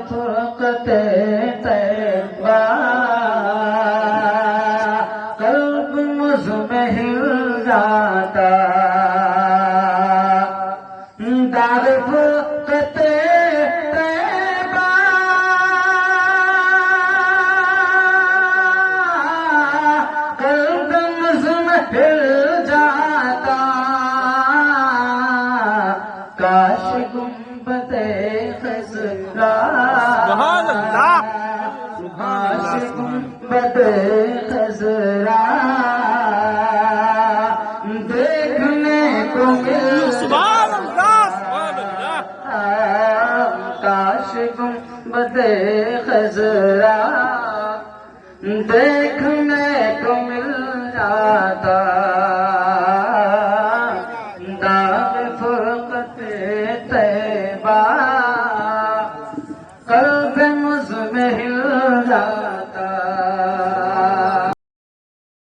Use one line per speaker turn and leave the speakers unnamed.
فرقت طیبہ قلب مزمحل جاتا دار فرقت طیبہ قلب مزمحل جاتا کاش گنبد خضرا
سبحان اللہ
کاش گنبد خضرا دیکھنے کو مل
سبحان اللہ سبحان اللہ
کاش گنبد خضرا دیکھنے کو مل جاتا داغ فرقت طیبہ قلب مزمحل جاتا